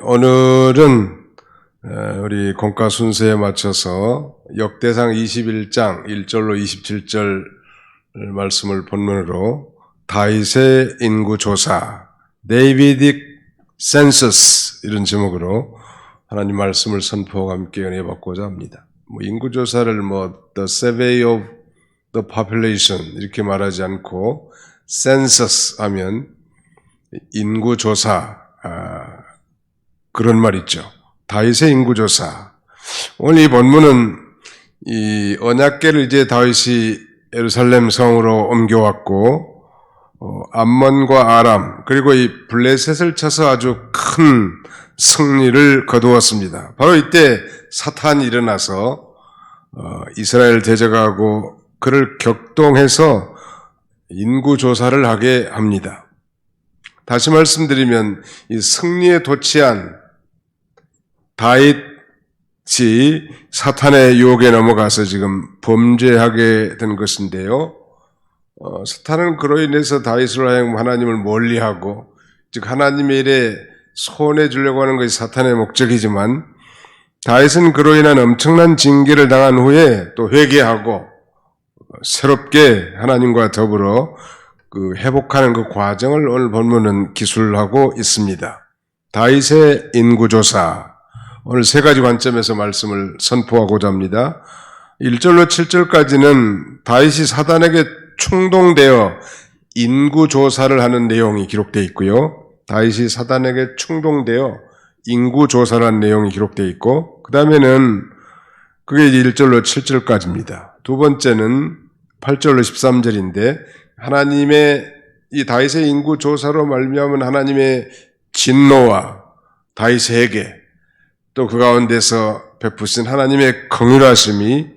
오늘은 우리 공과 순서에 맞춰서 역대상 21장 1절로 27절 말씀을 본문으로 다윗의 인구조사, Davidic Census 이런 제목으로 하나님 말씀을 선포하고 함께 은혜받고자 합니다. 인구조사를 The survey of the population 이렇게 말하지 않고 Census 하면 인구조사 그런 말 있죠. 다윗의 인구조사. 오늘 이 본문은 이 언약궤를 이제 다윗이 예루살렘 성으로 옮겨왔고 암몬과 아람 그리고 이 블레셋을 쳐서 아주 큰 승리를 거두었습니다. 바로 이때 사탄이 일어나서 이스라엘 대적하고 그를 격동해서 인구조사를 하게 합니다. 다시 말씀드리면 이 승리에 도취한 다윗이 사탄의 유혹에 넘어가서 지금 범죄하게 된 것인데요. 사탄은 그로 인해서 다윗으로 하여금 하나님을 멀리하고 즉 하나님의 일에 손해 주려고 하는 것이 사탄의 목적이지만 다윗은 그로 인한 엄청난 징계를 당한 후에 또 회개하고 새롭게 하나님과 더불어 회복하는 그 과정을 오늘 본문은 기술하고 있습니다. 다윗의 인구조사. 오늘 세 가지 관점에서 말씀을 선포하고자 합니다. 1절로 7절까지는 다윗이 사단에게 충동되어 인구조사를 하는 내용이 기록되어 있고요. 다윗이 사단에게 충동되어 인구조사를 하는 내용이 기록되어 있고 그 다음에는 그게 1절로 7절까지입니다. 두 번째는 8절로 13절인데 하나님의 이 다윗의 인구조사로 말미암은 하나님의 진노와 다윗에게 또 그 가운데서 베푸신 하나님의 긍휼하심이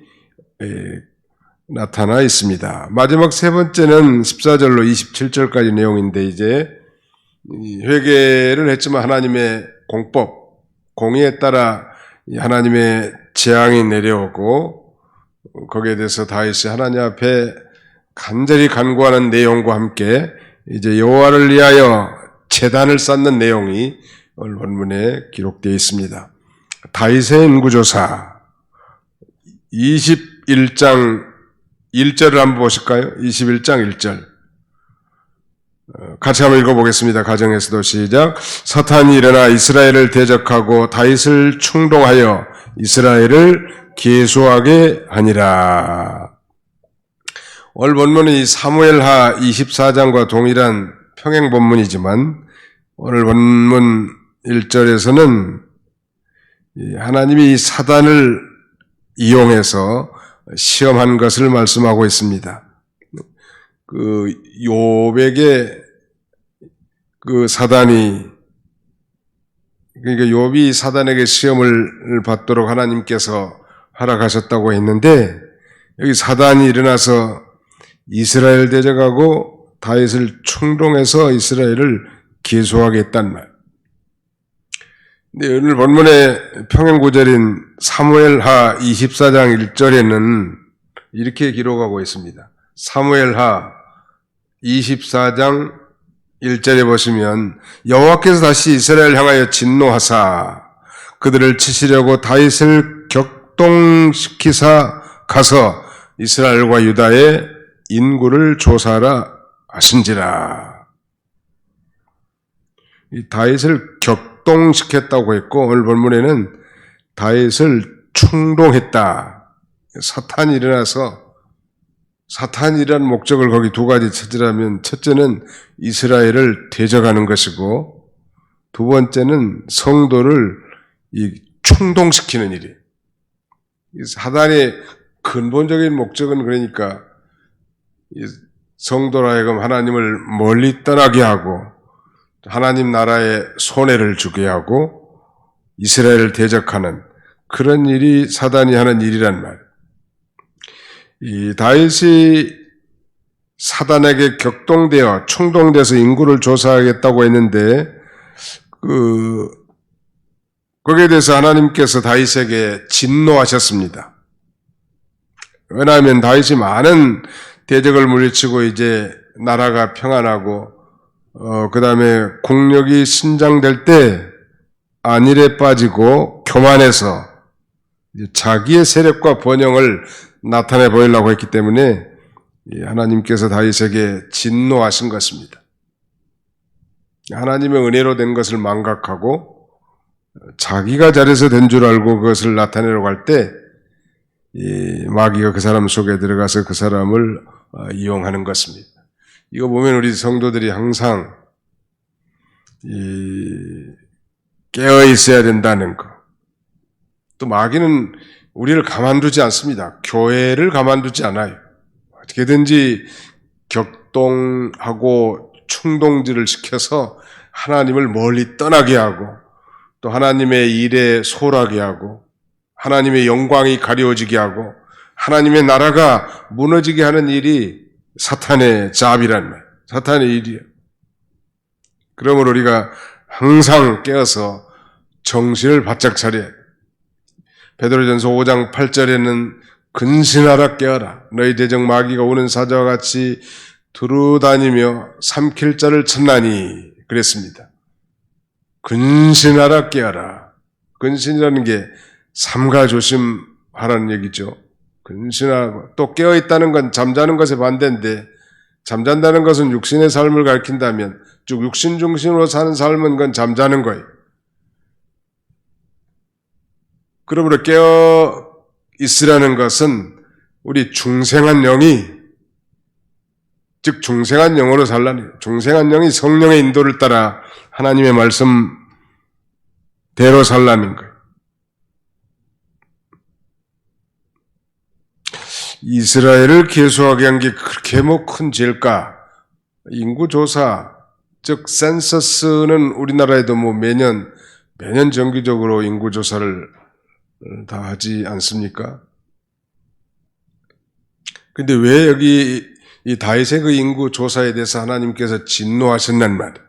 나타나 있습니다. 마지막 세 번째는 14절로 27절까지 내용인데 이제 회개를 했지만 하나님의 공법, 공의에 따라 하나님의 재앙이 내려오고 거기에 대해서 다윗이 하나님 앞에 간절히 간구하는 내용과 함께 이제 여호와를 위하여 제단을 쌓는 내용이 오늘 본문에 기록되어 있습니다. 다윗의 인구조사 21장 1절을 한번 보실까요? 21장 1절 같이 한번 읽어보겠습니다. 가정에서도 시작. 사탄이 일어나 이스라엘을 대적하고 다윗을 충동하여 이스라엘을 계수하게 하니라. 오늘 본문은 이 사무엘하 24장과 동일한 평행 본문이지만 오늘 본문 1절에서는 하나님이 이 사단을 이용해서 시험한 것을 말씀하고 있습니다. 욥에게 사단이 그러니까 욥이 사단에게 시험을 받도록 하나님께서 허락하셨다고 했는데 여기 사단이 일어나서 이스라엘 대적하고 다윗을 충동해서 이스라엘을 계수하게 했단 말. 근데 오늘 본문의 평행구절인 사무엘하 24장 1절에는 이렇게 기록하고 있습니다. 사무엘하 24장 1절에 보시면 여호와께서 다시 이스라엘 향하여 진노하사 그들을 치시려고 다윗을 격동시키사 가서 이스라엘과 유다의 인구를 조사하라 하신지라. 이 다윗을 격동시켰다고 했고 오늘 본문에는 다윗을 충동했다. 사탄이 일어나서 사탄이라는 목적을 거기 두 가지 찾으라면 첫째는 이스라엘을 대적하는 것이고 두 번째는 성도를 충동시키는 일이. 사탄의 근본적인 목적은 그러니까 성도로 하여금 하나님을 멀리 떠나게 하고 하나님 나라에 손해를 주게 하고 이스라엘을 대적하는 그런 일이 사단이 하는 일이란 말. 이 다윗이 사단에게 격동되어 충동돼서 인구를 조사하겠다고 했는데 거기에 대해서 하나님께서 다윗에게 진노하셨습니다. 왜냐하면 다윗이 많은 대적을 물리치고 이제 나라가 평안하고 그 다음에 국력이 신장될 때 안일에 빠지고 교만해서 자기의 세력과 번영을 나타내 보이려고 했기 때문에 하나님께서 다윗에게 진노하신 것입니다. 하나님의 은혜로 된 것을 망각하고 자기가 잘해서 된 줄 알고 그것을 나타내려고 할 때 마귀가 그 사람 속에 들어가서 그 사람을 이용하는 것입니다. 이거 보면 우리 성도들이 항상 깨어 있어야 된다는 것. 또 마귀는 우리를 가만두지 않습니다. 교회를 가만두지 않아요. 어떻게든지 격동하고 충동질을 시켜서 하나님을 멀리 떠나게 하고 또 하나님의 일에 소홀하게 하고 하나님의 영광이 가려워지게 하고 하나님의 나라가 무너지게 하는 일이 사탄의 잡이란 말, 사탄의 일이에요. 그러므로 우리가 항상 깨어서 정신을 바짝 차려야 해요. 베드로전서 5장 8절에는 근신하라 깨어라. 너희 대적 마귀가 오는 사자와 같이 두루다니며 삼킬 자를 찾나니 그랬습니다. 근신하라 깨어라. 근신이라는 게 삼가 조심하라는 얘기죠. 근신하고 또 깨어있다는 건 잠자는 것에 반대인데 잠잔다는 것은 육신의 삶을 가리킨다면 즉 육신 중심으로 사는 삶은 그건 잠자는 거예요. 그러므로 깨어 있으라는 것은 우리 중생한 영이 즉 중생한 영으로 살라는 중생한 영이 성령의 인도를 따라 하나님의 말씀대로 살라는 거예요. 이스라엘을 계수하게 한 게 그렇게 큰 죄일까? 인구조사, 즉 센서스는 우리나라에도 매년 정기적으로 인구조사를 다 하지 않습니까? 근데 왜 여기 이 다윗의 그 인구조사에 대해서 하나님께서 진노하셨단 말이에요?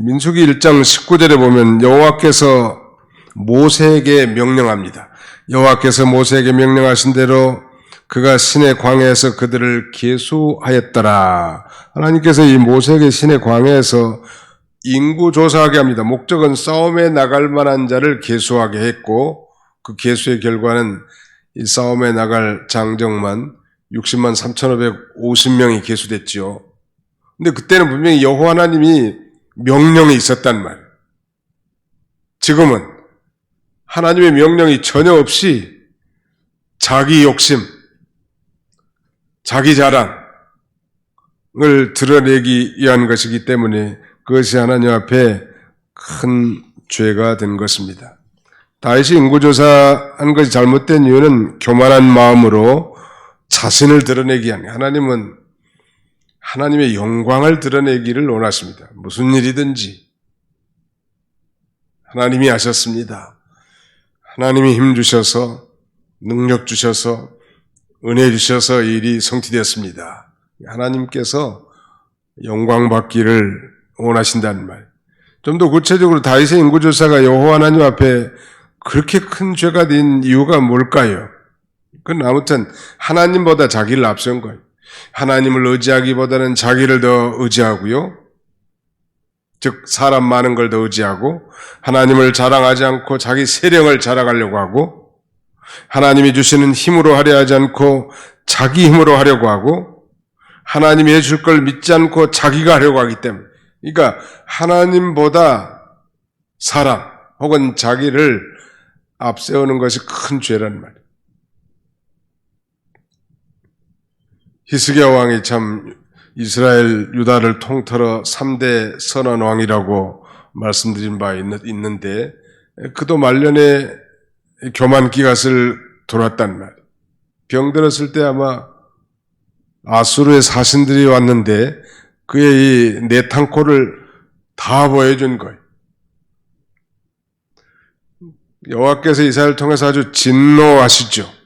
민수기 1장 19절에 보면 여호와께서 모세에게 명령합니다. 여호와께서 모세에게 명령하신 대로 그가 신의 광야에서 그들을 계수하였더라. 하나님께서 이 모세에게 신의 광야에서 인구 조사하게 합니다. 목적은 싸움에 나갈 만한 자를 계수하게 했고 그 계수의 결과는 이 싸움에 나갈 장정만 60만 3,550명이 계수됐죠. 근데 그때는 분명히 여호와 하나님이 명령이 있었단 말이에요. 지금은 하나님의 명령이 전혀 없이 자기 욕심, 자기 자랑을 드러내기 위한 것이기 때문에 그것이 하나님 앞에 큰 죄가 된 것입니다. 다윗이 인구조사한 것이 잘못된 이유는 교만한 마음으로 자신을 드러내기 위한 하나님은 하나님의 영광을 드러내기를 원하십니다. 무슨 일이든지 하나님이 하셨습니다. 하나님이 힘 주셔서 능력 주셔서 은혜 주셔서 일이 성취되었습니다. 하나님께서 영광 받기를 원하신다는 말. 좀 더 구체적으로 다윗의 인구조사가 여호와 하나님 앞에 그렇게 큰 죄가 된 이유가 뭘까요? 그건 아무튼 하나님보다 자기를 앞세운 거예요. 하나님을 의지하기보다는 자기를 더 의지하고요. 즉 사람 많은 걸 더 의지하고 하나님을 자랑하지 않고 자기 세력을 자랑하려고 하고 하나님이 주시는 힘으로 하려 하지 않고 자기 힘으로 하려고 하고 하나님이 해줄 걸 믿지 않고 자기가 하려고 하기 때문에 그러니까 하나님보다 사람 혹은 자기를 앞세우는 것이 큰 죄란 말이에요. 히스기야 왕이 참 이스라엘 유다를 통틀어 3대 선한 왕이라고 말씀드린 바 있는데 그도 말년에 교만기갓을 돌았단 말이에요. 병들었을 때 아마 아수르의 사신들이 왔는데 그의 이 내탕코를 다 보여준 거예요. 여호와께서 이스라엘을 통해서 아주 진노하시죠.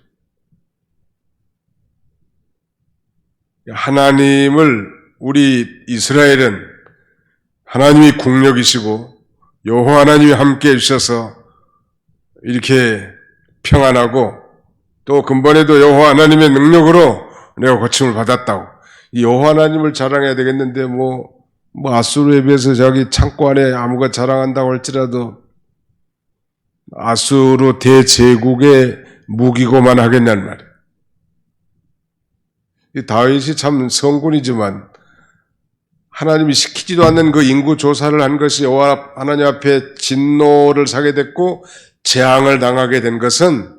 하나님을 우리 이스라엘은 하나님이 국력이시고 여호와 하나님이 함께해 주셔서 이렇게 평안하고 또 근본에도 여호와 하나님의 능력으로 내가 고침을 받았다고 이 여호와 하나님을 자랑해야 되겠는데 뭐 아수르에 비해서 자기 창고 안에 아무것 자랑한다고 할지라도 아수르 대제국의 무기고만 하겠냐는 말이에요. 이 다윗이 참 성군이지만 하나님이 시키지도 않는 그 인구 조사를 한 것이 여호와 하나님 앞에 진노를 사게 됐고 재앙을 당하게 된 것은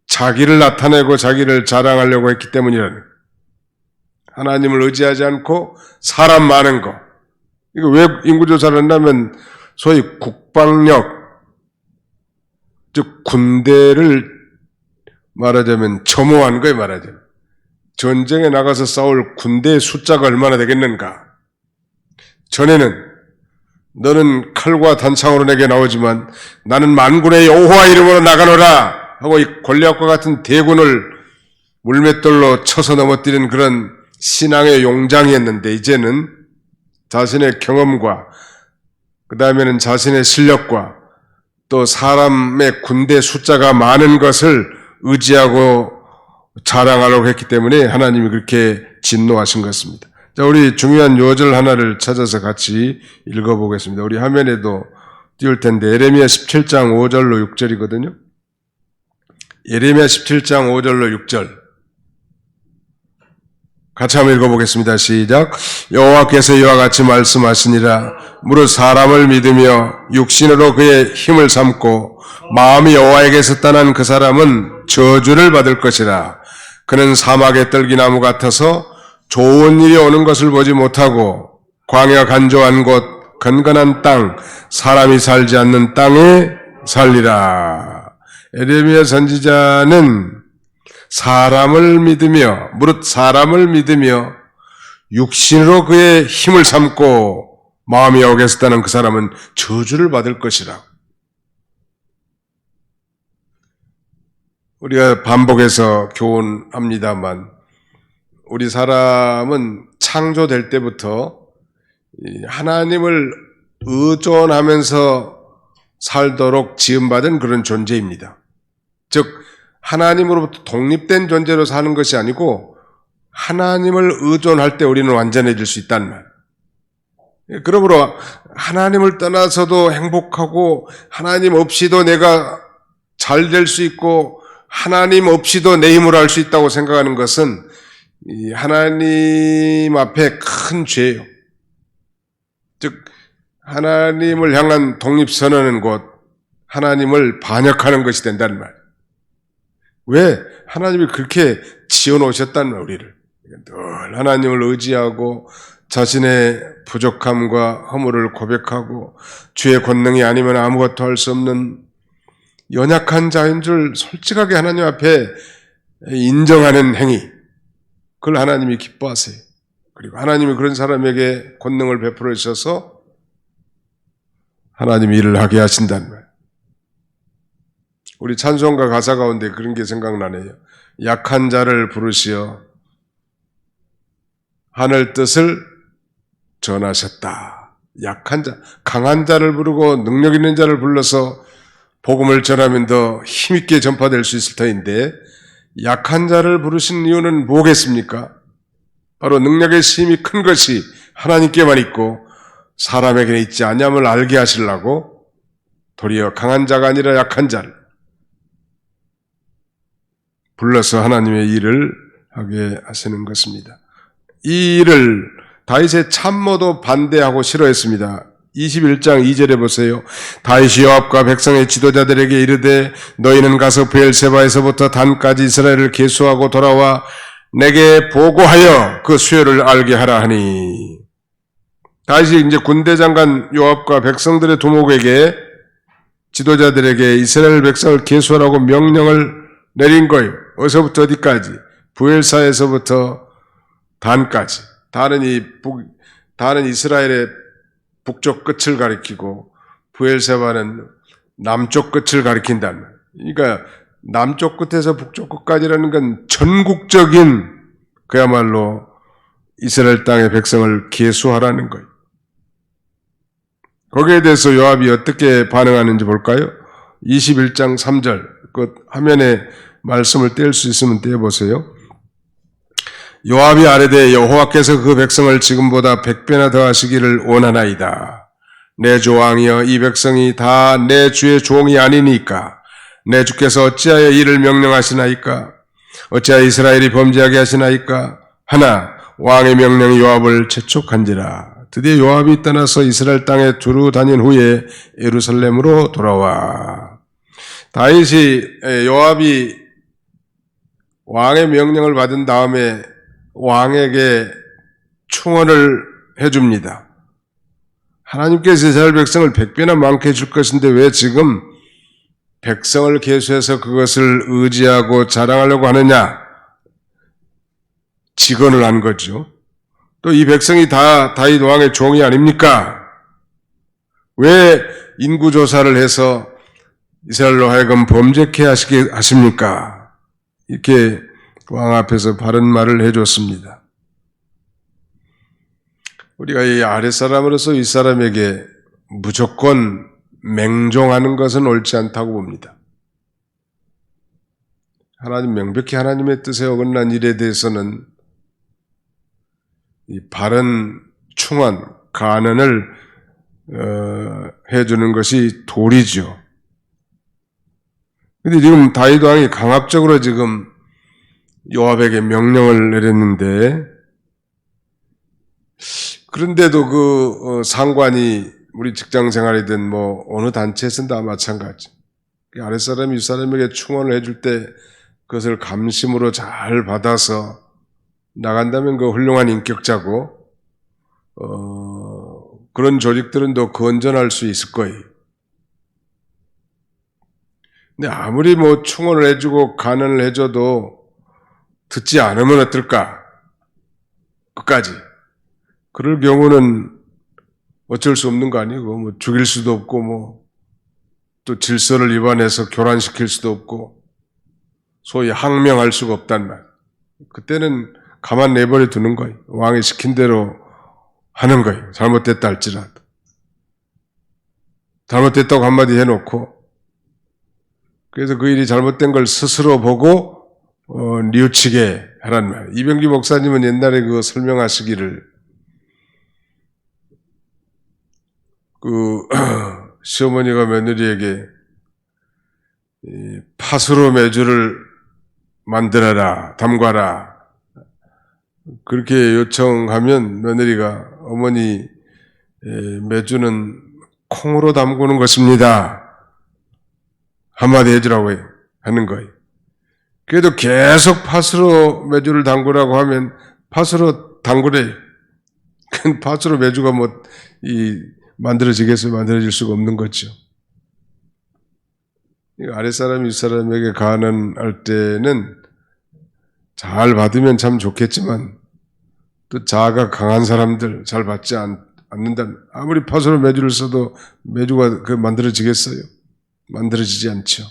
자기를 나타내고 자기를 자랑하려고 했기 때문이라는 거예요. 하나님을 의지하지 않고 사람 많은 거. 이거 왜 인구 조사를 한다면 소위 국방력, 즉 군대를 말하자면 첨호한 거예요. 말하자면 전쟁에 나가서 싸울 군대의 숫자가 얼마나 되겠는가. 전에는 너는 칼과 단창으로 내게 나오지만 나는 만군의 여호와 이름으로 나가노라 하고 이 골리앗과 같은 대군을 물맷돌로 쳐서 넘어뜨리는 그런 신앙의 용장이었는데 이제는 자신의 경험과 그 다음에는 자신의 실력과 또 사람의 군대 숫자가 많은 것을 의지하고 자랑하려고 했기 때문에 하나님이 그렇게 진노하신 것입니다. 자, 우리 중요한 요절 하나를 찾아서 같이 읽어보겠습니다. 우리 화면에도 띄울 텐데 예레미야 17장 5절로 6절이거든요. 예레미야 17장 5절로 6절 같이 한번 읽어보겠습니다. 시작. 여호와께서 이와 같이 말씀하시니라. 무릇 사람을 믿으며 육신으로 그의 힘을 삼고 마음이 여호와에게서 떠난 그 사람은 저주를 받을 것이라. 그는 사막의 떨기나무 같아서 좋은 일이 오는 것을 보지 못하고 광야 간조한 곳 건건한 땅 사람이 살지 않는 땅에 살리라. 예레미야 선지자는 사람을 믿으며 무릇 사람을 믿으며 육신으로 그의 힘을 삼고 마음이 여호와께서 떠난 그 사람은 저주를 받을 것이라. 우리가 반복해서 교훈합니다만 우리 사람은 창조될 때부터 하나님을 의존하면서 살도록 지음받은 그런 존재입니다. 즉 하나님으로부터 독립된 존재로 사는 것이 아니고 하나님을 의존할 때 우리는 완전해질 수 있다는 말. 그러므로 하나님을 떠나서도 행복하고 하나님 없이도 내가 잘 될 수 있고 하나님 없이도 내 힘으로 할 수 있다고 생각하는 것은 하나님 앞에 큰 죄예요. 즉 하나님을 향한 독립선언은 곧 하나님을 반역하는 것이 된다는 말. 왜? 하나님이 그렇게 지어놓으셨다는 말, 우리를. 늘 하나님을 의지하고 자신의 부족함과 허물을 고백하고 주의 권능이 아니면 아무것도 할 수 없는 연약한 자인 줄 솔직하게 하나님 앞에 인정하는 행위, 그걸 하나님이 기뻐하세요. 그리고 하나님이 그런 사람에게 권능을 베풀어 주셔서 하나님이 일을 하게 하신다는 말. 우리 찬송가 가사 가운데 그런 게 생각나네요. 약한 자를 부르시어 하늘 뜻을 전하셨다. 약한 자, 강한 자를 부르고 능력 있는 자를 불러서 복음을 전하면 더 힘있게 전파될 수 있을 터인데 약한 자를 부르신 이유는 뭐겠습니까? 바로 능력의 힘이 큰 것이 하나님께만 있고 사람에게는 있지 않음을 알게 하시려고 도리어 강한 자가 아니라 약한 자를 불러서 하나님의 일을 하게 하시는 것입니다. 이 일을 다윗의 참모도 반대하고 싫어했습니다. 21장 2절에 보세요. 다윗이 요압과 백성의 지도자들에게 이르되 너희는 가서 브엘세바에서부터 단까지 이스라엘을 계수하고 돌아와 내게 보고하여 그 수요를 알게 하라 하니. 다윗이 이제 군대 장관 요압과 백성들의 두목에게 지도자들에게 이스라엘 백성을 계수하라고 명령을 내린 거예요. 어디서부터 어디까지? 브엘사에서부터 단까지. 단은 이스라엘의 북쪽 끝을 가리키고 브엘세바는 남쪽 끝을 가리킨다는 말이에요. 그러니까 남쪽 끝에서 북쪽 끝까지라는 건 전국적인 그야말로 이스라엘 땅의 백성을 계수하라는 거예요. 거기에 대해서 요압이 어떻게 반응하는지 볼까요? 21장 3절 그 화면에 말씀을 뗄 수 있으면 떼어보세요. 요압이 아뢰되 여호와께서 그 백성을 지금보다 100배나 더하시기를 원하나이다. 내 조왕이여 이 백성이 다 내 주의 종이 아니니까 내 주께서 어찌하여 이를 명령하시나이까? 어찌하여 이스라엘이 범죄하게 하시나이까? 하나 왕의 명령이 요압을 재촉한지라. 드디어 요압이 떠나서 이스라엘 땅에 두루 다닌 후에 예루살렘으로 돌아와. 다윗이 요압이 왕의 명령을 받은 다음에 왕에게 충언을 해줍니다. 하나님께서 이스라엘 백성을 100배나 많게 해줄 것인데 왜 지금 백성을 계수해서 그것을 의지하고 자랑하려고 하느냐? 직언을 한 거죠. 또 이 백성이 다 다윗 왕의 종이 아닙니까? 왜 인구조사를 해서 이스라엘로 하여금 범죄케 하시게 하십니까? 이렇게 왕 앞에서 바른 말을 해줬습니다. 우리가 이 아랫사람으로서 윗사람에게 무조건 맹종하는 것은 옳지 않다고 봅니다. 명백히 하나님의 뜻에 어긋난 일에 대해서는 이 바른 충언, 간언을 해주는 것이 도리죠. 근데 지금 다윗 왕이 강압적으로 지금 요압에게 명령을 내렸는데, 그런데도 그 상관이 우리 직장 생활이든 뭐 어느 단체에서는 다 마찬가지. 아랫사람이 윗사람에게 충언을 해줄 때 그것을 감심으로 잘 받아서 나간다면 그 훌륭한 인격자고, 그런 조직들은 더 건전할 수 있을 거예요. 근데 아무리 뭐 충언을 해주고 간언을 해줘도 듣지 않으면 어떨까? 끝까지. 그럴 경우는 어쩔 수 없는 거 아니고, 뭐 죽일 수도 없고, 뭐 또 질서를 위반해서 교란시킬 수도 없고, 소위 항명할 수가 없단 말. 그때는 가만 내버려 두는 거예요. 왕이 시킨 대로 하는 거예요. 잘못됐다 할지라도. 잘못됐다고 한마디 해놓고, 그래서 그 일이 잘못된 걸 스스로 보고 뉘우치게 하란 말이에요. 이병기 목사님은 옛날에 그거 설명하시기를, 시어머니가 며느리에게 팥으로 메주를 만들어라, 담가라, 그렇게 요청하면 며느리가 어머니, 메주는 콩으로 담그는 것입니다, 한마디 해주라고 하는 거예요. 그래도 계속 팥으로 메주를 담그라고 하면 팥으로 담그래요. 팥으로 메주가 만들어지겠어요? 만들어질 수가 없는 거죠. 아랫사람이 윗사람에게 간언할 때는 잘 받으면 참 좋겠지만, 또 자아가 강한 사람들 잘 받지 않는다면, 아무리 팥으로 메주를 써도 메주가 만들어지겠어요? 만들어지지 않죠.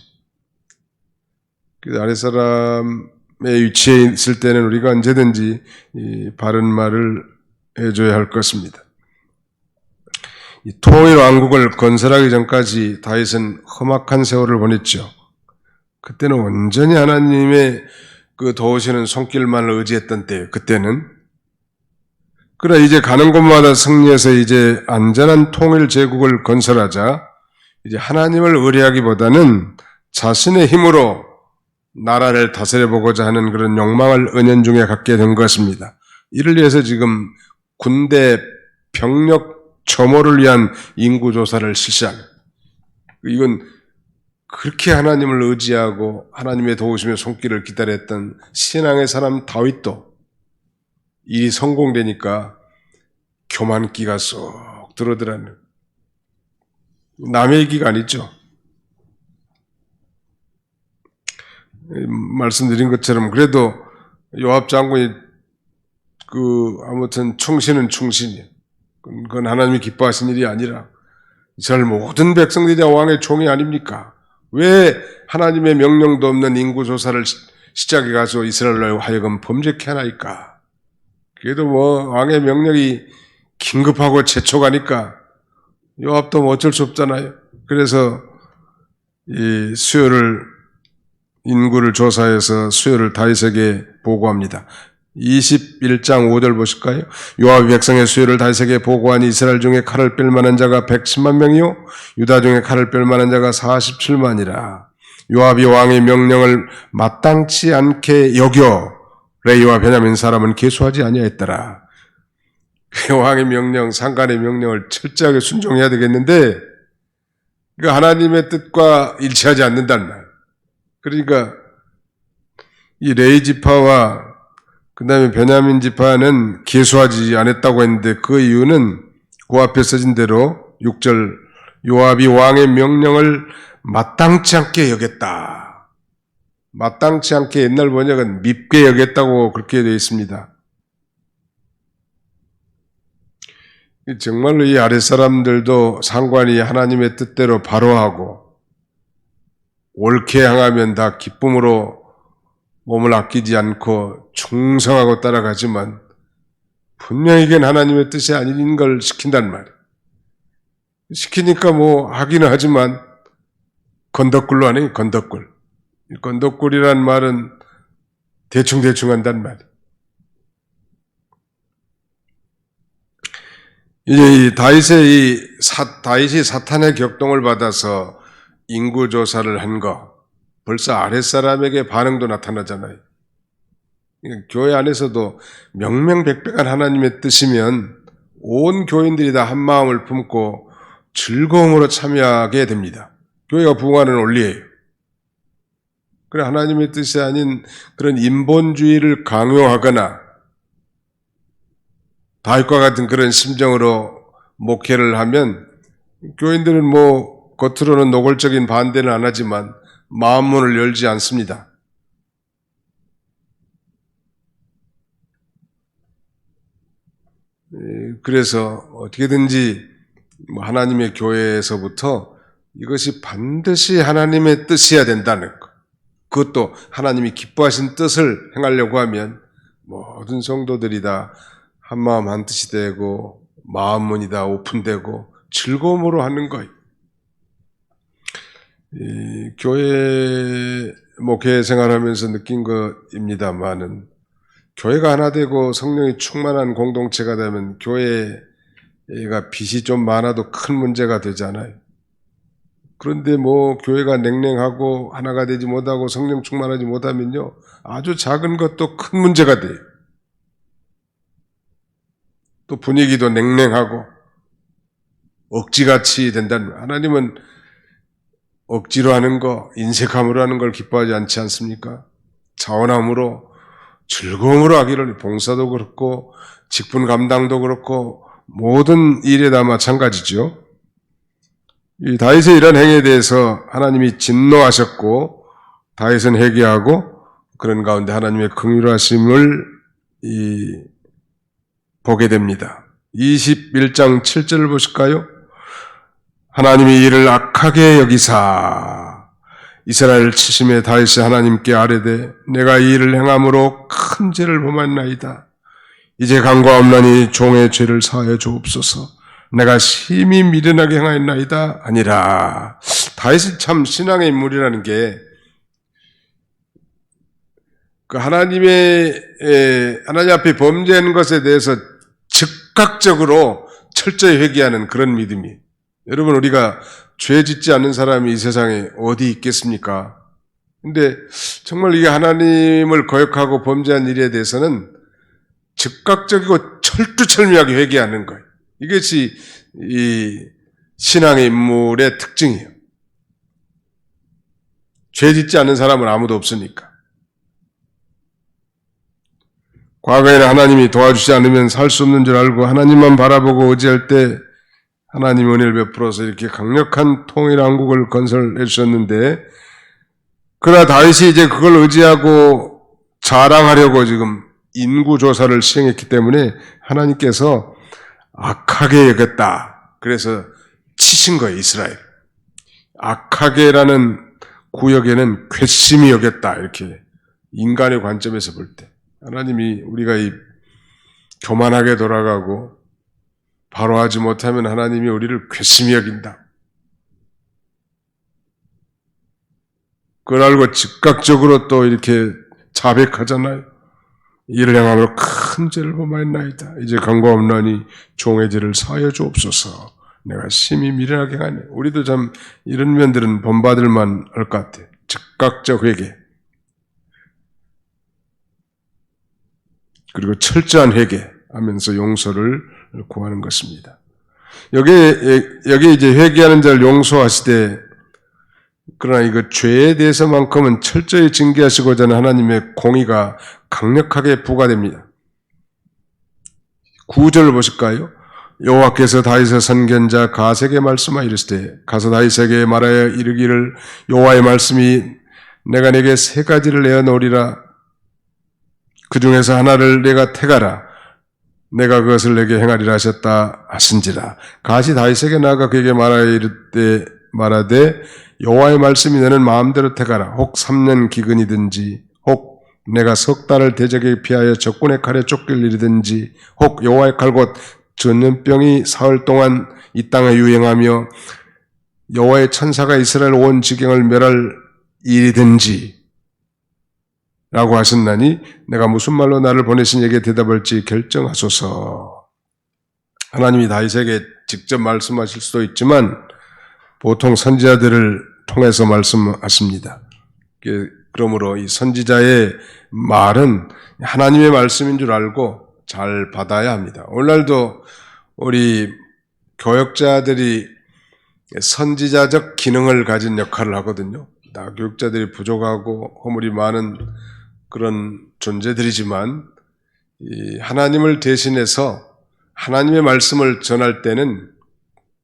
그래서 아랫사람의 위치에 있을 때는 우리가 언제든지 이 바른 말을 해줘야 할 것입니다. 이 통일 왕국을 건설하기 전까지 다윗은 험악한 세월을 보냈죠. 그때는 온전히 하나님의 그 도우시는 손길만을 의지했던 때예요. 그때는. 그러나 이제 가는 곳마다 승리해서 이제 안전한 통일 제국을 건설하자, 이제 하나님을 의뢰하기보다는 자신의 힘으로 나라를 다스려보고자 하는 그런 욕망을 은연중에 갖게 된 것입니다. 이를 위해서 지금 군대 병력 점호를 위한 인구조사를 실시합니다. 이건 그렇게 하나님을 의지하고 하나님의 도우심의 손길을 기다렸던 신앙의 사람 다윗도 일이 성공되니까 교만기가 쏙 들어들었는, 남의 얘기가 아니죠. 말씀드린 것처럼 그래도 요압 장군이 아무튼 충신은 충신이에요. 그건 하나님이 기뻐하신 일이 아니라 이스라엘 모든 백성들이 다 왕의 종이 아닙니까? 왜 하나님의 명령도 없는 인구조사를 시작해가지고 이스라엘로 하여금 범죄케 하나이까? 그래도 왕의 명령이 긴급하고 재촉하니까 요압도 어쩔 수 없잖아요. 그래서 이 인구를 조사해서 수요를 다윗에게 보고합니다. 21장 5절 보실까요? 요압이 백성의 수요를 다윗에게 보고하니 이스라엘 중에 칼을 뺄 만한 자가 110만 명이요 유다 중에 칼을 뺄 만한 자가 47만이라. 요압이 왕의 명령을 마땅치 않게 여겨 레위와 베냐민 사람은 계수하지 아니하였더라. 왕의 명령, 상관의 명령을 철저하게 순종해야 되겠는데 그 하나님의 뜻과 일치하지 않는다는 말. 그러니까 이 레위 지파와 그 다음에 베냐민 지파는 계수하지 않았다고 했는데 그 이유는 그 앞에 써진 대로 6절 요압이 왕의 명령을 마땅치 않게 여겼다. 마땅치 않게 옛날 번역은 밉게 여겼다고 그렇게 되어 있습니다. 정말로 이 아랫사람들도 상관이 하나님의 뜻대로 바로하고 옳게 행하면 다 기쁨으로 몸을 아끼지 않고 충성하고 따라가지만 분명히 이건 하나님의 뜻이 아닌 걸 시킨단 말이에요. 시키니까 뭐 하기는 하지만 건덕굴로 하네, 건덕굴. 건덕굴이란 말은 대충 한단 말이에요. 이제 다윗이 사탄의 격동을 받아서 인구조사를 한 거, 벌써 아랫사람에게 반응도 나타나잖아요. 교회 안에서도 명명백백한 하나님의 뜻이면 온 교인들이 다 한 마음을 품고 즐거움으로 참여하게 됩니다. 교회가 부흥하는 원리예요. 그래 하나님의 뜻이 아닌 그런 인본주의를 강요하거나 다윗과 같은 그런 심정으로 목회를 하면 교인들은 뭐 겉으로는 노골적인 반대는 안 하지만 마음문을 열지 않습니다. 그래서 어떻게든지 하나님의 교회에서부터 이것이 반드시 하나님의 뜻이어야 된다는 것. 그것도 하나님이 기뻐하신 뜻을 행하려고 하면 모든 성도들이 다 한마음 한뜻이 되고 마음문이 다 오픈되고 즐거움으로 하는 거예요. 교회 목회 생활하면서 느낀 것입니다만은 교회가 하나 되고 성령이 충만한 공동체가 되면 교회가 빚이 좀 많아도 큰 문제가 되잖아요. 그런데 뭐 교회가 냉랭하고 하나가 되지 못하고 성령 충만하지 못하면요 아주 작은 것도 큰 문제가 돼요. 또 분위기도 냉랭하고 억지같이 된다는 거예요. 하나님은 억지로 하는 거, 인색함으로 하는 걸 기뻐하지 않지 않습니까? 자원함으로 즐거움으로 하기를 봉사도 그렇고 직분 감당도 그렇고 모든 일에 다 마찬가지죠. 이 다윗의 이런 행위에 대해서 하나님이 진노하셨고 다윗은 회개하고 그런 가운데 하나님의 긍휼하심을 보게 됩니다. 21장 7절을 보실까요? 하나님이 이를 악하게 여기사 이스라엘 치심에 다윗이 하나님께 아뢰되 내가 이 일을 행함으로 큰 죄를 범하나이다. 이제 간과없나니 종의 죄를 사하여 주옵소서. 내가 심히 미련하게 행하였나이다 아니라. 다윗이 참 신앙의 인물이라는 게 그 하나님 앞에 범죄한 것에 대해서 즉각적으로 철저히 회개하는 그런 믿음이. 여러분 우리가 죄 짓지 않는 사람이 이 세상에 어디 있겠습니까? 근데 정말 이게 하나님을 거역하고 범죄한 일에 대해서는 즉각적이고 철두철미하게 회개하는 거예요. 이것이 이 신앙의 인물의 특징이에요. 죄 짓지 않는 사람은 아무도 없으니까. 과거에는 하나님이 도와주지 않으면 살 수 없는 줄 알고 하나님만 바라보고 의지할 때 하나님 은혜를 베풀어서 이렇게 강력한 통일왕국을 건설해 주셨는데 그러나 다윗이 이제 그걸 의지하고 자랑하려고 지금 인구조사를 시행했기 때문에 하나님께서 악하게 여겼다. 그래서 치신 거예요, 이스라엘. 악하게라는 구역에는 괘씸히 여겼다. 이렇게 인간의 관점에서 볼 때. 하나님이 우리가 교만하게 돌아가고 바로 하지 못하면 하나님이 우리를 괘씸히 여긴다. 그걸 알고 즉각적으로 또 이렇게 자백하잖아요. 이를 향하여 큰 죄를 범하였나이다. 이제 강구하옵나니 종의 죄를 사하여 주옵소서. 내가 심히 미련하게 하네. 우리도 참 이런 면들은 본받을만 할 것 같아. 즉각적 회개, 그리고 철저한 회개하면서 용서를 구하는 것입니다. 여기 이제 회개하는 자를 용서하시되, 그러나 이거 죄에 대해서만큼은 철저히 징계하시고자 하는 하나님의 공의가 강력하게 부과됩니다. 9절을 보실까요? 여호와께서 다윗의 선견자 가세에게 말씀하여 이르시되, 가서 다윗에게 말하여 이르기를, 여호와의 말씀이 내가 내게 세 가지를 내어 놓으리라. 그 중에서 하나를 내가 택하라. 내가 그것을 내게 행하리라 하셨다 하신지라. 가시 다윗에게 나아가 그에게 말하여 이르되 말하되, 여호와의 말씀이 너는 마음대로 택하라. 혹 3년 기근이든지, 혹 내가 석 달을 대적에게 피하여 적군의 칼에 쫓길 일이든지, 혹 여호와의 칼 곧 전염병이 사흘 동안 이 땅에 유행하며 여호와의 천사가 이스라엘 온 지경을 멸할 일이든지 라고 하셨나니 내가 무슨 말로 나를 보내신 이에게 대답할지 결정하소서. 하나님이 다윗에게 직접 말씀하실 수도 있지만 보통 선지자들을 통해서 말씀하십니다. 그러므로 이 선지자의 말은 하나님의 말씀인 줄 알고 잘 받아야 합니다. 오늘날도 우리 교역자들이 선지자적 기능을 가진 역할을 하거든요. 다 교육자들이 부족하고 허물이 많은 그런 존재들이지만, 이 하나님을 대신해서 하나님의 말씀을 전할 때는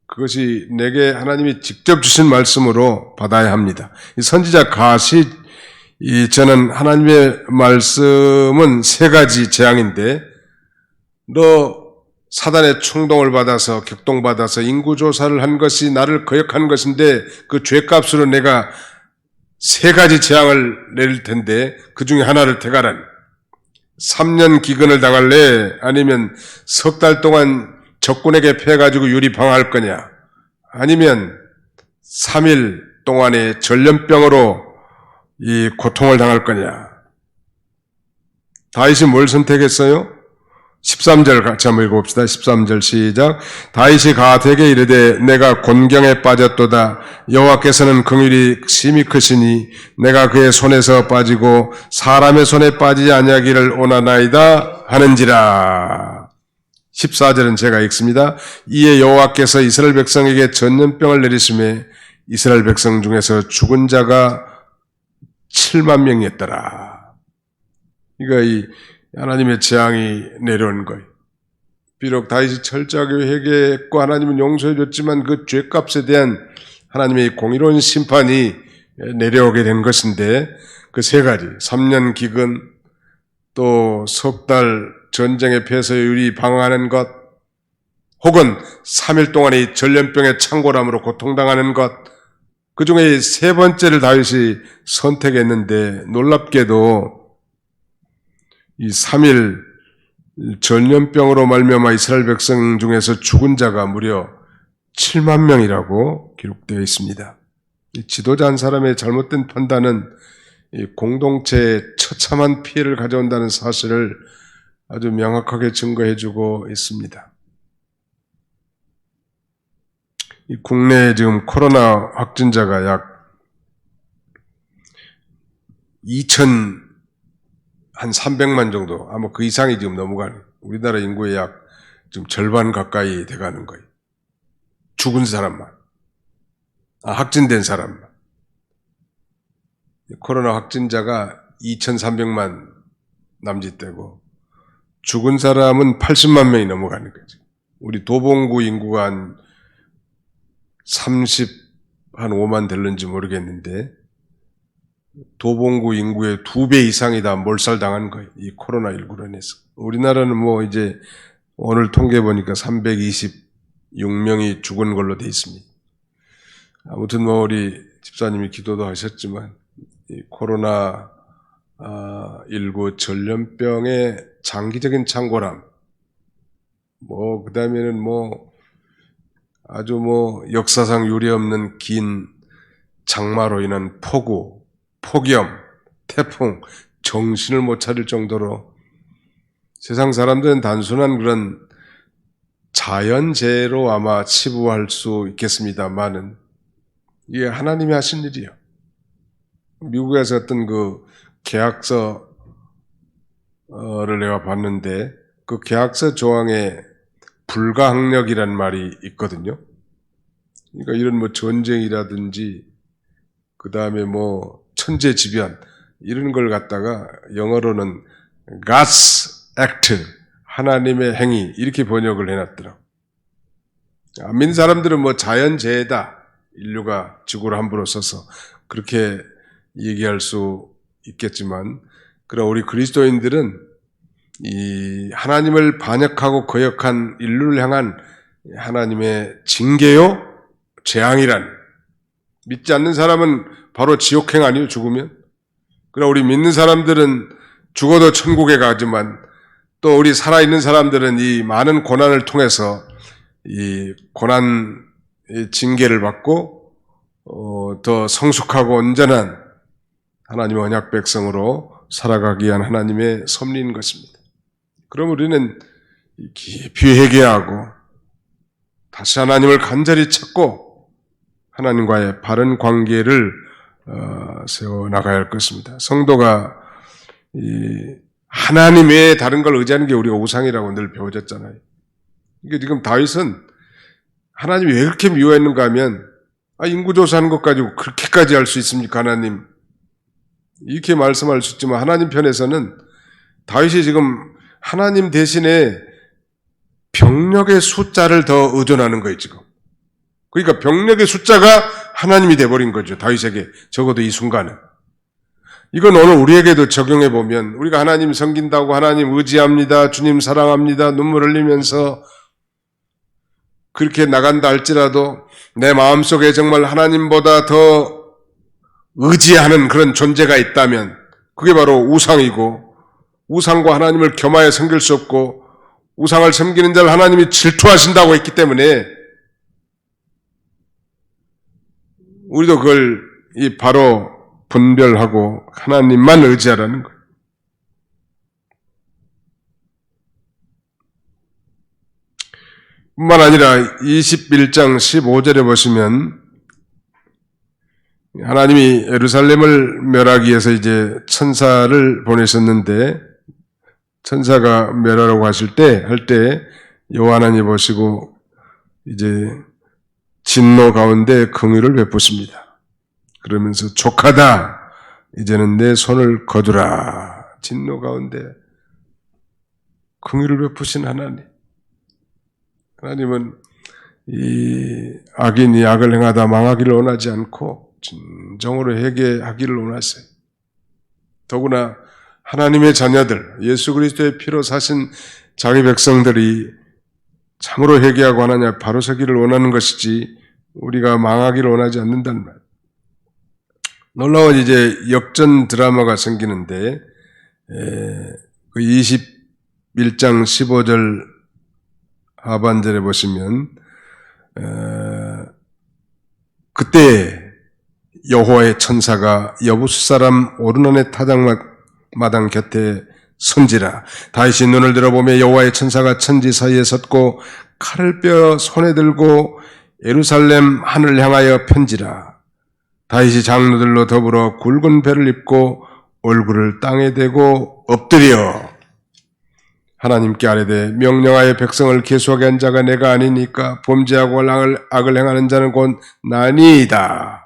그것이 내게 하나님이 직접 주신 말씀으로 받아야 합니다. 이 선지자 가시, 저는 하나님의 말씀은 세 가지 재앙인데, 너 사단의 충동을 받아서 격동받아서 인구조사를 한 것이 나를 거역한 것인데 그 죄값으로 내가 세 가지 재앙을 내릴 텐데 그 중에 하나를 택하라. 3년 기근을 당할래? 아니면 석 달 동안 적군에게 패가지고 유리 방어할 거냐? 아니면 3일 동안의 전염병으로 이 고통을 당할 거냐? 다윗이 뭘 선택했어요? 13절 같이 한번 읽어봅시다. 13절 시작. 다윗이 가드에게 이르되 내가 곤경에 빠졌도다. 여호와께서는 긍휼이 심히 크시니 내가 그의 손에서 빠지고 사람의 손에 빠지지 아니하기를 원하나이다 하는지라. 14절은 제가 읽습니다. 이에 여호와께서 이스라엘 백성에게 전염병을 내리심에 이스라엘 백성 중에서 죽은 자가 7만 명이었더라. 이거 이 하나님의 재앙이 내려온 거예요. 비록 다윗이 철저하게 회개했고 하나님은 용서해 줬지만 그 죄값에 대한 하나님의 공의로운 심판이 내려오게 된 것인데, 그 세 가지, 3년 기근, 또 석 달 전쟁에 패해서 유리 방어하는 것, 혹은 3일 동안의 전염병의 창궐함으로 고통당하는 것, 그 중에 세 번째를 다윗이 선택했는데 놀랍게도 이 3일 전염병으로 말미암아 이스라엘 백성 중에서 죽은 자가 무려 7만 명이라고 기록되어 있습니다. 이 지도자 한 사람의 잘못된 판단은 이 공동체에 처참한 피해를 가져온다는 사실을 아주 명확하게 증거해주고 있습니다. 이 국내에 지금 코로나 확진자가 약 300만 정도, 아마 그 이상이 지금 넘어가는, 우리나라 인구의 약 좀 절반 가까이 돼가는 거예요. 죽은 사람만, 확진된 사람만. 코로나 확진자가 2,300만 남짓되고 죽은 사람은 80만 명이 넘어가는 거죠. 우리 도봉구 인구가 한 5만 될는지 모르겠는데 도봉구 인구의 2배 이상이 다 몰살당한 거예요. 이 코로나19로 인해서. 우리나라는 뭐 이제 오늘 통계 보니까 326명이 죽은 걸로 돼 있습니다. 아무튼 뭐 우리 집사님이 기도도 하셨지만 이 코로나19 전염병의 장기적인 창궐함, 뭐 그다음에는 뭐 아주 뭐 역사상 유례없는 긴 장마로 인한 폭우, 폭염, 태풍, 정신을 못 차릴 정도로 세상 사람들은 단순한 그런 자연재해로 아마 치부할 수 있겠습니다만은 이게 하나님이 하신 일이에요. 미국에서 어떤 그 계약서를 내가 봤는데 그 계약서 조항에 불가항력이란 말이 있거든요. 그러니까 이런 뭐 전쟁이라든지 그 다음에 뭐 천재지변 이런 걸 갖다가 영어로는 God's act, 하나님의 행위 이렇게 번역을 해놨더라고. 안 믿는 사람들은 뭐 자연재해다, 인류가 지구를 함부로 써서 그렇게 얘기할 수 있겠지만, 그러나 우리 그리스도인들은 이 하나님을 반역하고 거역한 인류를 향한 하나님의 징계요, 재앙이란, 믿지 않는 사람은 바로 지옥행 아니요, 죽으면? 그러나 우리 믿는 사람들은 죽어도 천국에 가지만 또 우리 살아있는 사람들은 이 많은 고난을 통해서 이 고난 징계를 받고 더 성숙하고 온전한 하나님의 언약 백성으로 살아가기 위한 하나님의 섭리인 것입니다. 그럼 우리는 깊이 회개하고 다시 하나님을 간절히 찾고 하나님과의 바른 관계를 세워나가야 할 것입니다. 성도가 하나님 외에 다른 걸 의지하는 게 우리가 우상이라고 늘 배워졌잖아요. 이게 지금 다윗은 하나님이 왜 그렇게 미워했는가 하면 인구조사하는 것 가지고 그렇게까지 할 수 있습니까 하나님? 이렇게 말씀할 수 있지만 하나님 편에서는 다윗이 지금 하나님 대신에 병력의 숫자를 더 의존하는 거예요 지금. 그러니까 병력의 숫자가 하나님이 돼버린 거죠 다윗에게. 적어도 이 순간은. 이건 오늘 우리에게도 적용해 보면 우리가 하나님 섬긴다고 하나님 의지합니다, 주님 사랑합니다, 눈물 흘리면서 그렇게 나간다 할지라도 내 마음속에 정말 하나님보다 더 의지하는 그런 존재가 있다면 그게 바로 우상이고, 우상과 하나님을 겸하여 섬길 수 없고 우상을 섬기는 자를 하나님이 질투하신다고 했기 때문에 우리도 그걸 바로 분별하고 하나님만 의지하라는 거예요. 뿐만 아니라 21장 15절에 보시면 하나님이 예루살렘을 멸하기 위해서 이제 천사를 보내셨는데 천사가 멸하라고 할 때 여호와 하나님 보시고 이제 진노 가운데 긍휼을 베푸십니다. 그러면서 족하다, 이제는 내 손을 거두라. 진노 가운데 긍휼을 베푸신 하나님. 하나님은 이 악인이 악을 행하다 망하기를 원하지 않고 진정으로 회개하기를 원하세요. 더구나 하나님의 자녀들, 예수 그리스도의 피로 사신 자기 백성들이 참으로 회개하고 하나님 바로 서기를 원하는 것이지 우리가 망하기를 원하지 않는다는 말. 놀라운 이제 역전 드라마가 생기는데 그 21장 15절 하반절에 보시면 그때 여호와의 천사가 여부수 사람 오르논의 타작마당 곁에 선지라. 다윗이 눈을 들어보며 여호와의 천사가 천지 사이에 섰고 칼을 빼어 손에 들고 예루살렘 하늘을 향하여 편지라. 다윗이 장로들로 더불어 굵은 배를 입고 얼굴을 땅에 대고 엎드려 하나님께 아뢰되 명령하여 백성을 계수하게 한 자가 내가 아니니까 범죄하고 악을 행하는 자는 곧 나니이다.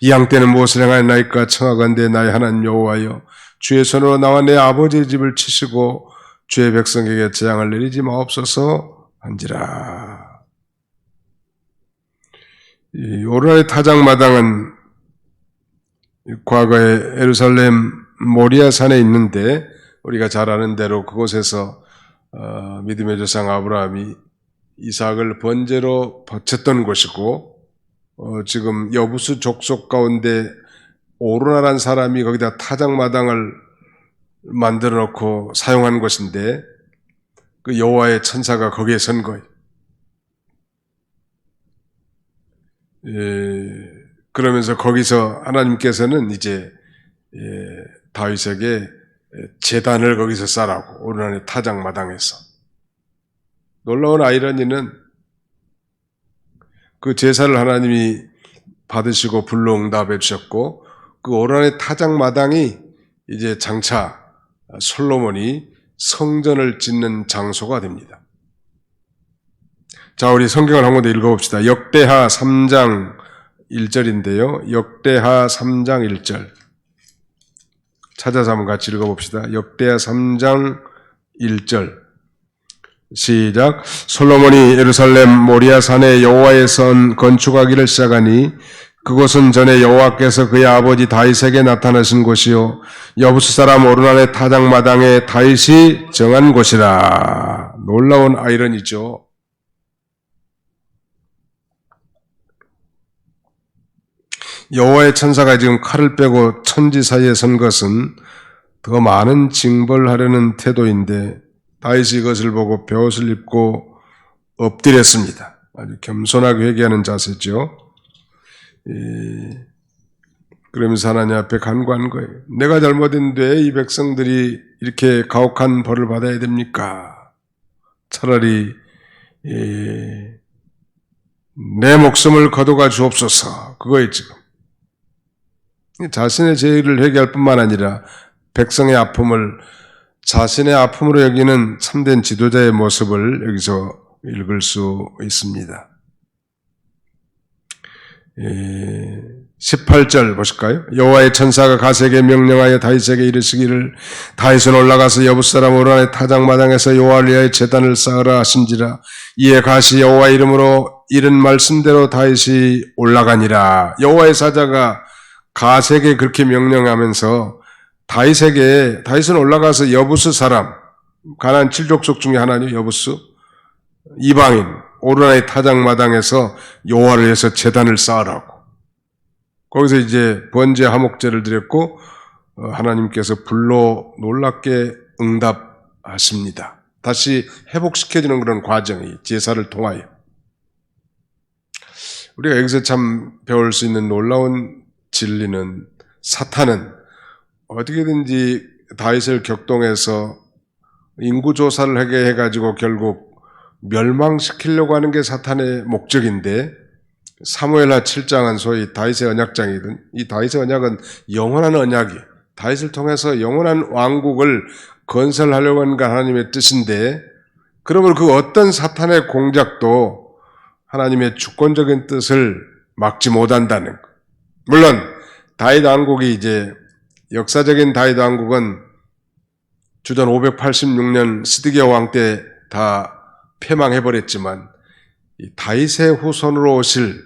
이 양 때는 무엇을 행하였나이까? 청하건대 나의 하나님 여호와여, 주의 손으로 나와 내 아버지의 집을 치시고 주의 백성에게 재앙을 내리지 마옵소서 한지라. 이 오르나의 타작마당은 과거에 예루살렘 모리아 산에 있는데 우리가 잘 아는 대로 그곳에서 믿음의 조상 아브라함이 이삭을 번제로 바쳤던 곳이고 지금 여부수 족속 가운데 오르나란 사람이 거기다 타작마당을 만들어 놓고 사용한 것인데 그 여호와의 천사가 거기에 선 거예요. 그러면서 거기서 하나님께서는 이제 다윗에게 제단을 거기서 쌓으라고, 오르난의 타작마당에서. 놀라운 아이러니는 그 제사를 하나님이 받으시고 불로응답해 주셨고, 그 오르난의 타작마당이 이제 장차 솔로몬이 성전을 짓는 장소가 됩니다. 자, 우리 성경을 한 번 더 읽어봅시다. 역대하 3장 1절인데요. 역대하 3장 1절. 찾아서 한번 같이 읽어봅시다. 역대하 3장 1절. 시작. 솔로몬이 예루살렘 모리아 산에 여호와의 선 건축하기를 시작하니 그곳은 전에 여호와께서 그의 아버지 다윗에게 나타나신 곳이요 여부스 사람 오르난의 타작마당에 다윗이 정한 곳이라. 놀라운 아이러니죠. 여호와의 천사가 지금 칼을 빼고 천지 사이에 선 것은 더 많은 징벌하려는 태도인데 다윗이 이것을 보고 벼옷을 입고 엎드렸습니다. 아주 겸손하게 회개하는 자세죠. 그러면서 하나님 앞에 간구한 거예요. 내가 잘못했는데 이 백성들이 이렇게 가혹한 벌을 받아야 됩니까? 차라리 내 목숨을 거둬가 주옵소서. 그거예요 지금. 자신의 죄를 회개할 뿐만 아니라 백성의 아픔을 자신의 아픔으로 여기는 참된 지도자의 모습을 여기서 읽을 수 있습니다. 18절 보실까요? 여호와의 천사가 가세에게 명령하여 다윗에게 이르시기를 다윗은 올라가서 여부 사람 오르난의 타작마당에서 여호와를 위하여 제단을 쌓으라 하신지라. 이에 가시 여호와 이름으로 이른 말씀대로 다윗이 올라가니라. 여호와의 사자가 가세에게 그렇게 명령하면서 다윗은 올라가서 여부스 사람, 가나안 7족속 중에 하나니 여부스, 이방인, 오르난의 타작마당에서 여호와를 위해서 제단을 쌓으라고. 거기서 이제 번제 화목제를 드렸고 하나님께서 불로 놀랍게 응답하십니다. 다시 회복시켜주는 그런 과정이 제사를 통하여. 우리가 여기서 참 배울 수 있는 놀라운 진리는 사탄은 어떻게든지 다윗을 격동해서 인구조사를 하게 해가지고 결국 멸망시키려고 하는 게 사탄의 목적인데 사무엘하 7장은 소위 다윗의 언약장이든 이 다윗의 언약은 영원한 언약이 다윗을 통해서 영원한 왕국을 건설하려고 하는 게 하나님의 뜻인데 그러면 그 어떤 사탄의 공작도 하나님의 주권적인 뜻을 막지 못한다는 것. 물론 다윗 왕국이 이제 역사적인 다윗 왕국은 주전 586년 스드기야 왕 때 다 패망해버렸지만 이 다윗의 후손으로 오실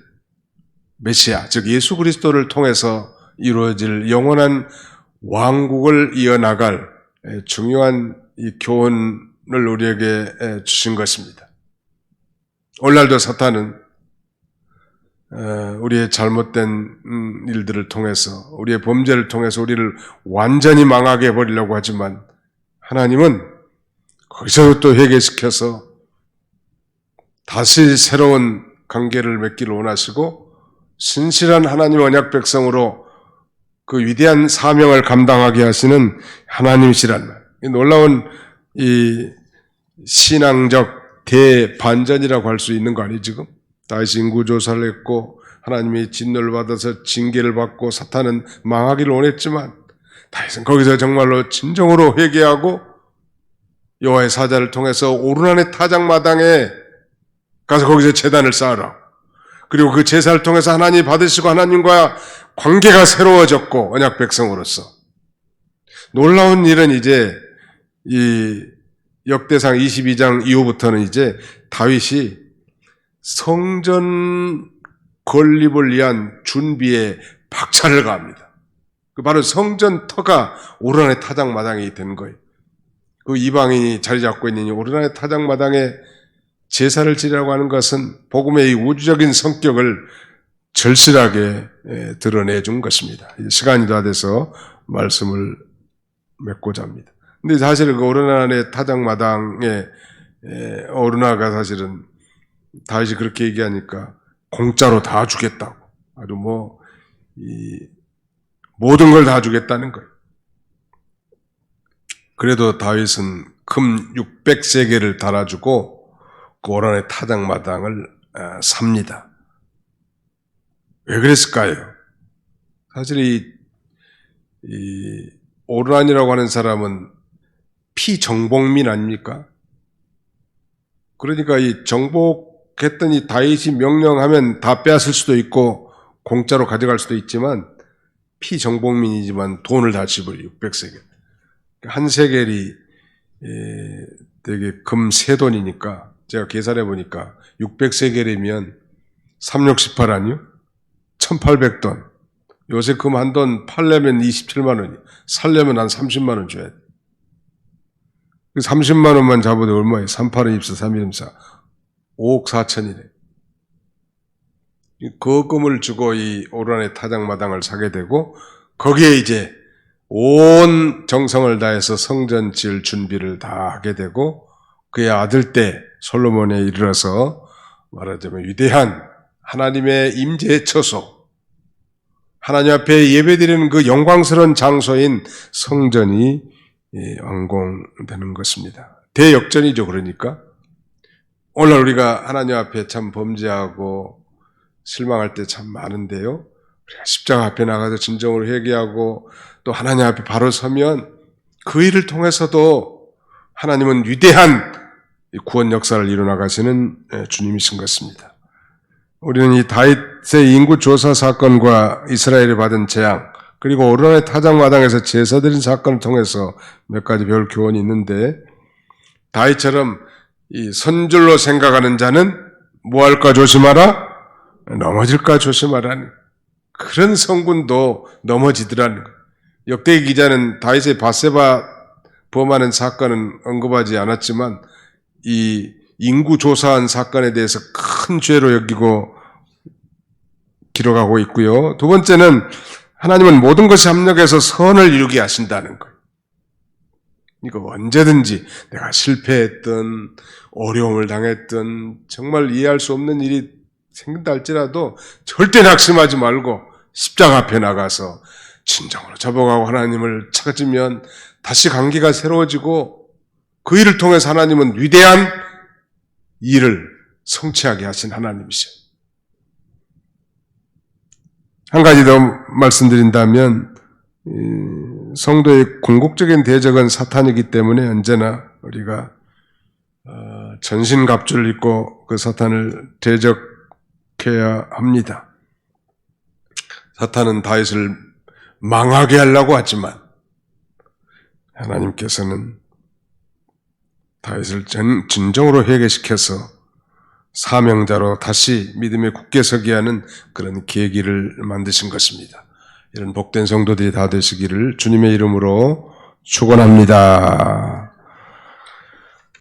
메시아, 즉 예수 그리스도를 통해서 이루어질 영원한 왕국을 이어나갈 중요한 이 교훈을 우리에게 주신 것입니다. 오늘날도 사탄은 우리의 잘못된 일들을 통해서 우리의 범죄를 통해서 우리를 완전히 망하게 해버리려고 하지만 하나님은 거기서 또 회개시켜서 다시 새로운 관계를 맺기를 원하시고 신실한 하나님 언약 백성으로 그 위대한 사명을 감당하게 하시는 하나님이시란 말. 이 놀라운 이 신앙적 대반전이라고 할 수 있는 거 아니에요 지금? 다윗이 인구조사를 했고 하나님이 진노를 받아서 징계를 받고 사탄은 망하기를 원했지만 다윗은 거기서 정말로 진정으로 회개하고 여호와의 사자를 통해서 오르난의 타작마당에 가서 거기서 제단을 쌓으라. 그리고 그 제사를 통해서 하나님이 받으시고 하나님과 관계가 새로워졌고 언약 백성으로서 놀라운 일은 이제 이 역대상 22장 이후부터는 이제 다윗이 성전 건립을 위한 준비에 박차를 가합니다. 그 바로 성전 터가 오르난의 타작마당이 된 거예요. 그 이방인이 자리 잡고 있는 오르난의 타작마당에 제사를 지내라고 하는 것은 복음의 이 우주적인 성격을 절실하게 드러내준 것입니다. 시간이 다 돼서 말씀을 맺고자 합니다. 근데 사실 그 오르난의 타작마당에 오르나가 사실은 다윗이 그렇게 얘기하니까 공짜로 다 주겠다고 아주 모든 걸 다 주겠다는 거예요. 그래도 다윗은 금 600세겔을 달아주고 그 오란의 타작마당을 삽니다. 왜 그랬을까요? 사실 이 오란이라고 하는 사람은 피정복민 아닙니까? 그러니까 이 정복했더니 다윗이 명령하면 다 빼앗을 수도 있고 공짜로 가져갈 수도 있지만 피정복민이지만 돈을 다 지불해 600세겔. 한 세겔이 되게 금 세돈이니까 제가 계산해 보니까 600세겔이면 368 아니요? 1800돈. 요새 금 한 돈 팔려면 27만 원이, 살려면 한 30만 원 줘야 돼. 30만 원만 잡아도 얼마예요? 38은 입사, 3일임사. 5억 4천이래. 그 금을 주고 이 오란의 타작마당을 사게 되고 거기에 이제 온 정성을 다해서 성전 지을 준비를 다 하게 되고 그의 아들 때 솔로몬에 이르러서 말하자면 위대한 하나님의 임재의 처소, 하나님 앞에 예배드리는 그 영광스러운 장소인 성전이 완공되는 것입니다. 대역전이죠. 그러니까 오늘 우리가 하나님 앞에 참 범죄하고 실망할 때 참 많은데요. 우리가 십자가 앞에 나가서 진정으로 회개하고 또 하나님 앞에 바로 서면 그 일을 통해서도 하나님은 위대한 구원 역사를 이루어나가시는 주님이신 것입니다. 우리는 이 다윗의 인구 조사 사건과 이스라엘이 받은 재앙 그리고 오르난의 타작마당에서 제사드린 사건을 통해서 몇 가지 배울 교훈이 있는데 다윗처럼 이 선줄로 생각하는 자는 뭐 할까 조심하라? 넘어질까 조심하라는 그런 성군도 넘어지더라는 거예요. 역대기 기자는 다윗의 밧세바 범하는 사건은 언급하지 않았지만 이 인구 조사한 사건에 대해서 큰 죄로 여기고 기록하고 있고요. 두 번째는 하나님은 모든 것이 합력해서 선을 이루게 하신다는 거예요. 이거 언제든지 내가 실패했던 어려움을 당했던 정말 이해할 수 없는 일이 생긴다 할지라도 절대 낙심하지 말고 십자가 앞에 나가서 진정으로 접어가고 하나님을 찾으면 다시 관계가 새로워지고 그 일을 통해서 하나님은 위대한 일을 성취하게 하신 하나님이셔요. 한 가지 더 말씀드린다면 성도의 궁극적인 대적은 사탄이기 때문에 언제나 우리가 전신갑주를 입고 그 사탄을 대적해야 합니다. 사탄은 다윗을 망하게 하려고 하지만 하나님께서는 다윗을 진정으로 회개시켜서 사명자로 다시 믿음에 굳게 서게 하는 그런 계기를 만드신 것입니다. 이런 복된 성도들이 다 되시기를 주님의 이름으로 축원합니다.